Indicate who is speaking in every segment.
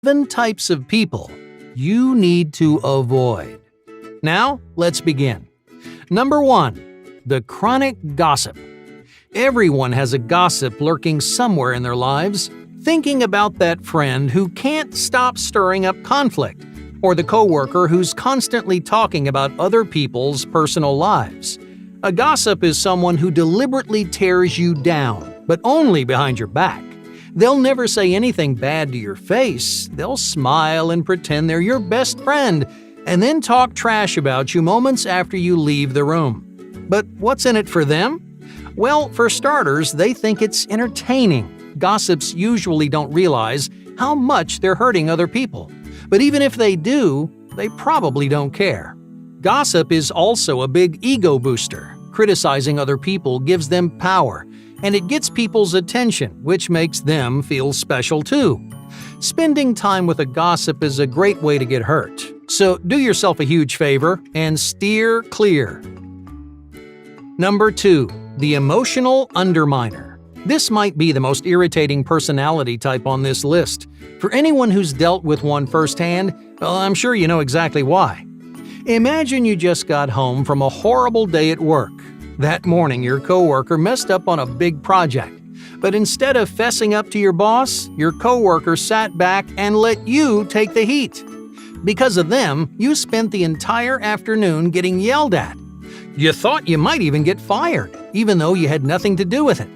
Speaker 1: 7 types of people you need to avoid. Now, let's begin. Number 1. The chronic gossip. Everyone has a gossip lurking somewhere in their lives, thinking about that friend who can't stop stirring up conflict, or the coworker who's constantly talking about other people's personal lives. A gossip is someone who deliberately tears you down, but only behind your back. They'll never say anything bad to your face. They'll smile and pretend they're your best friend, and then talk trash about you moments after you leave the room. But what's in it for them? Well, for starters, they think it's entertaining. Gossips usually don't realize how much they're hurting other people. But even if they do, they probably don't care. Gossip is also a big ego booster. Criticizing other people gives them power, and it gets people's attention, which makes them feel special too. Spending time with a gossip is a great way to get hurt. So do yourself a huge favor and steer clear. Number 2. The emotional underminer. This might be the most irritating personality type on this list. For anyone who's dealt with one firsthand, well, I'm sure you know exactly why. Imagine you just got home from a horrible day at work. That morning, your coworker messed up on a big project. But instead of fessing up to your boss, your coworker sat back and let you take the heat. Because of them, you spent the entire afternoon getting yelled at. You thought you might even get fired, even though you had nothing to do with it.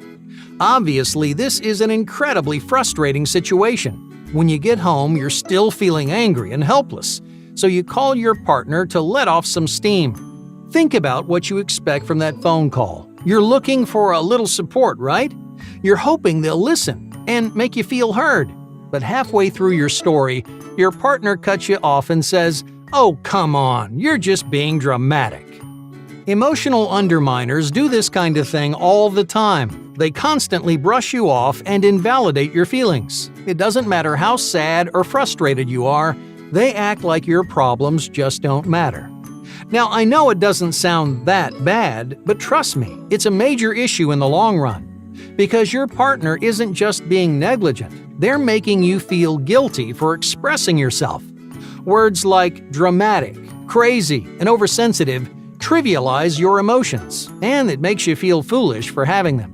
Speaker 1: Obviously, this is an incredibly frustrating situation. When you get home, you're still feeling angry and helpless, so you call your partner to let off some steam. Think about what you expect from that phone call. You're looking for a little support, right? You're hoping they'll listen and make you feel heard. But halfway through your story, your partner cuts you off and says, "Oh, come on, you're just being dramatic." Emotional underminers do this kind of thing all the time. They constantly brush you off and invalidate your feelings. It doesn't matter how sad or frustrated you are, they act like your problems just don't matter. Now, I know it doesn't sound that bad, but trust me, it's a major issue in the long run. Because your partner isn't just being negligent, they're making you feel guilty for expressing yourself. Words like dramatic, crazy, and oversensitive trivialize your emotions, and it makes you feel foolish for having them.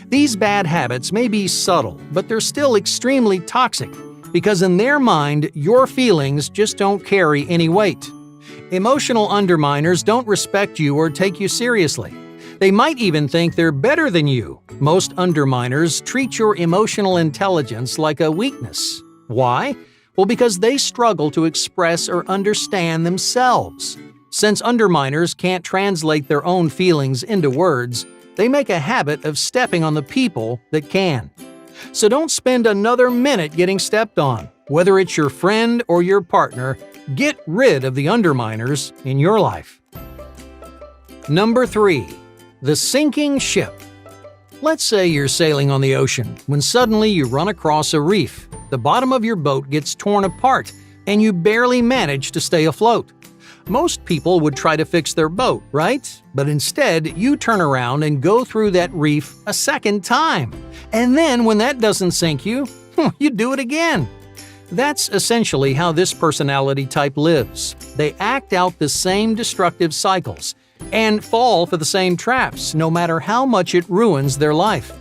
Speaker 1: These bad habits may be subtle, but they're still extremely toxic, because in their mind, your feelings just don't carry any weight. Emotional underminers don't respect you or take you seriously. They might even think they're better than you. Most underminers treat your emotional intelligence like a weakness. Why? Well, because they struggle to express or understand themselves. Since underminers can't translate their own feelings into words, they make a habit of stepping on the people that can. So don't spend another minute getting stepped on. Whether it's your friend or your partner, get rid of the underminers in your life. Number 3. The sinking ship. Let's say you're sailing on the ocean when suddenly you run across a reef. The bottom of your boat gets torn apart and you barely manage to stay afloat. Most people would try to fix their boat, right? But instead, you turn around and go through that reef a second time. And then when that doesn't sink you, you do it again. That's essentially how this personality type lives. They act out the same destructive cycles and fall for the same traps, no matter how much it ruins their life.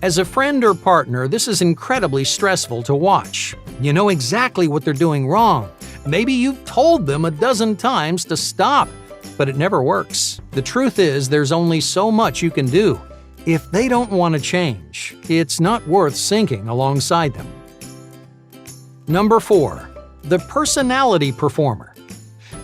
Speaker 1: As a friend or partner, this is incredibly stressful to watch. You know exactly what they're doing wrong. Maybe you've told them a dozen times to stop, but it never works. The truth is, there's only so much you can do. If they don't want to change, it's not worth sinking alongside them. Number 4. The personality performer.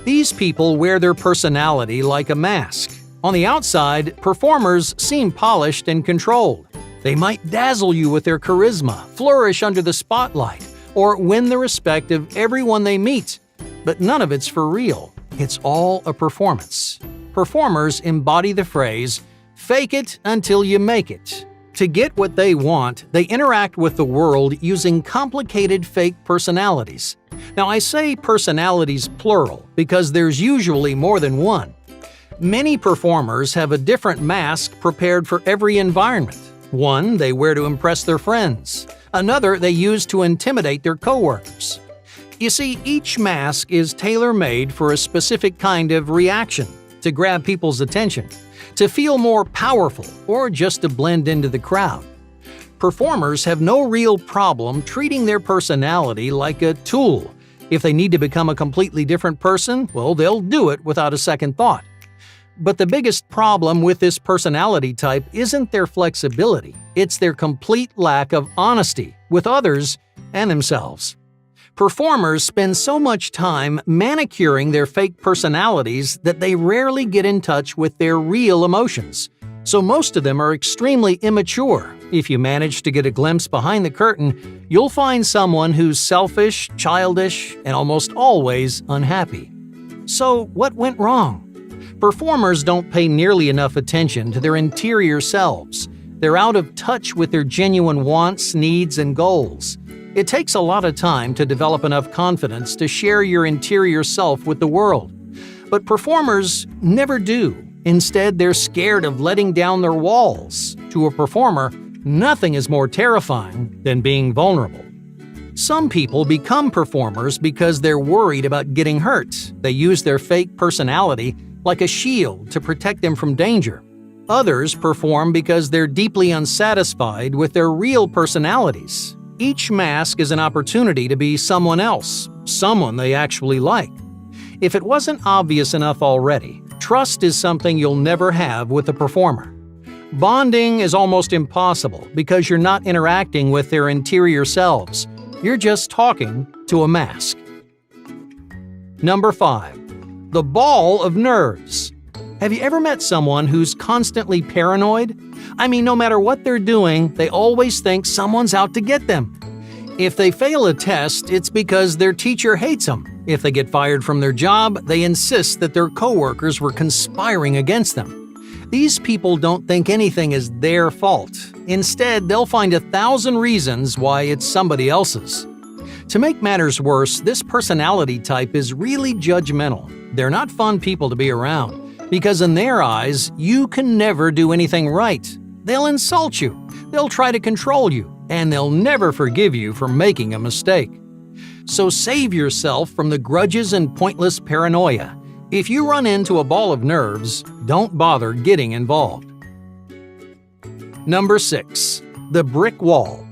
Speaker 1: These people wear their personality like a mask. On the outside, performers seem polished and controlled. They might dazzle you with their charisma, flourish under the spotlight, or win the respect of everyone they meet. But none of it's for real. It's all a performance. Performers embody the phrase, "Fake it until you make it." To get what they want, they interact with the world using complicated fake personalities. Now, I say personalities plural because there's usually more than one. Many performers have a different mask prepared for every environment. One they wear to impress their friends. Another they use to intimidate their coworkers. You see, each mask is tailor-made for a specific kind of reaction, to grab people's attention, to feel more powerful, or just to blend into the crowd. Performers have no real problem treating their personality like a tool. If they need to become a completely different person, well, they'll do it without a second thought. But the biggest problem with this personality type isn't their flexibility, it's their complete lack of honesty with others and themselves. Performers spend so much time manicuring their fake personalities that they rarely get in touch with their real emotions. So most of them are extremely immature. If you manage to get a glimpse behind the curtain, you'll find someone who's selfish, childish, and almost always unhappy. So what went wrong? Performers don't pay nearly enough attention to their interior selves. They're out of touch with their genuine wants, needs, and goals. It takes a lot of time to develop enough confidence to share your interior self with the world. But performers never do. Instead, they're scared of letting down their walls. To a performer, nothing is more terrifying than being vulnerable. Some people become performers because they're worried about getting hurt. They use their fake personality like a shield to protect them from danger. Others perform because they're deeply unsatisfied with their real personalities. Each mask is an opportunity to be someone else, someone they actually like. If it wasn't obvious enough already, trust is something you'll never have with a performer. Bonding is almost impossible because you're not interacting with their interior selves. You're just talking to a mask. Number 5. The ball of nerves. Have you ever met someone who's constantly paranoid? I mean, no matter what they're doing, they always think someone's out to get them. If they fail a test, it's because their teacher hates them. If they get fired from their job, they insist that their coworkers were conspiring against them. These people don't think anything is their fault. Instead, they'll find 1,000 reasons why it's somebody else's. To make matters worse, this personality type is really judgmental. They're not fun people to be around, because in their eyes, you can never do anything right. They'll insult you, they'll try to control you, and they'll never forgive you for making a mistake. So save yourself from the grudges and pointless paranoia. If you run into a ball of nerves, don't bother getting involved. Number 6. The brick wall.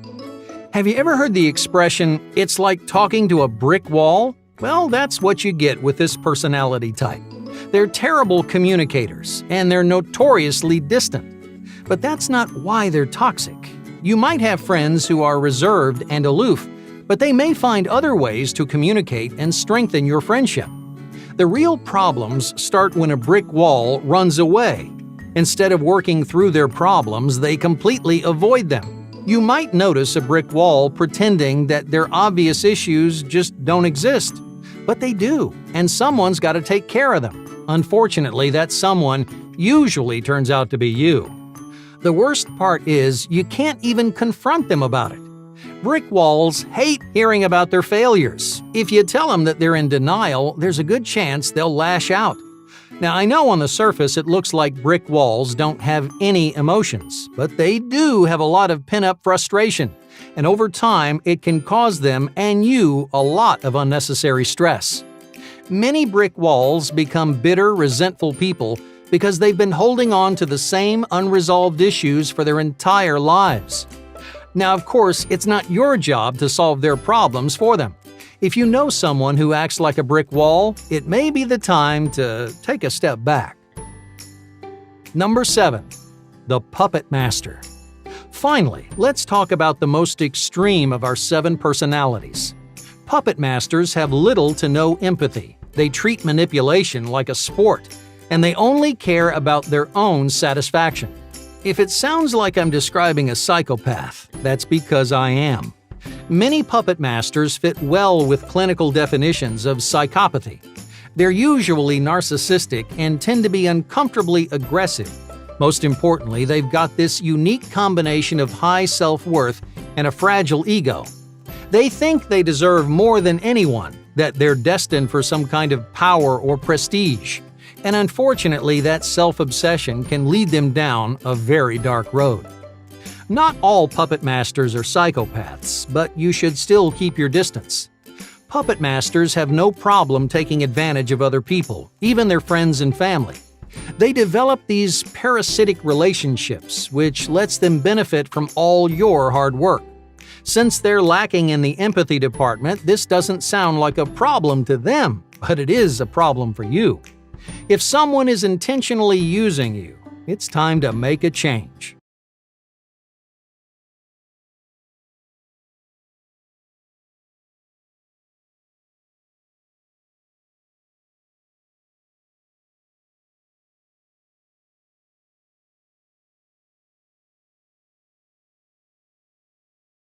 Speaker 1: Have you ever heard the expression, "It's like talking to a brick wall"? Well, that's what you get with this personality type. They're terrible communicators, and they're notoriously distant. But that's not why they're toxic. You might have friends who are reserved and aloof, but they may find other ways to communicate and strengthen your friendship. The real problems start when a brick wall runs away. Instead of working through their problems, they completely avoid them. You might notice a brick wall pretending that their obvious issues just don't exist. But they do, and someone's got to take care of them. Unfortunately, that someone usually turns out to be you. The worst part is you can't even confront them about it. Brick walls hate hearing about their failures. If you tell them that they're in denial, there's a good chance they'll lash out. Now, I know on the surface it looks like brick walls don't have any emotions, but they do have a lot of pent-up frustration, and over time it can cause them and you a lot of unnecessary stress. Many brick walls become bitter, resentful people because they've been holding on to the same unresolved issues for their entire lives. Now, of course, it's not your job to solve their problems for them. If you know someone who acts like a brick wall, it may be the time to take a step back. Number 7. The puppet master. Finally, let's talk about the most extreme of our 7 personalities. Puppet masters have little to no empathy. They treat manipulation like a sport, and they only care about their own satisfaction. If it sounds like I'm describing a psychopath, that's because I am. Many puppet masters fit well with clinical definitions of psychopathy. They're usually narcissistic and tend to be uncomfortably aggressive. Most importantly, they've got this unique combination of high self-worth and a fragile ego. They think they deserve more than anyone, that they're destined for some kind of power or prestige. And unfortunately, that self-obsession can lead them down a very dark road. Not all puppet masters are psychopaths, but you should still keep your distance. Puppet masters have no problem taking advantage of other people, even their friends and family. They develop these parasitic relationships, which lets them benefit from all your hard work. Since they're lacking in the empathy department, this doesn't sound like a problem to them, but it is a problem for you. If someone is intentionally using you, it's time to make a change.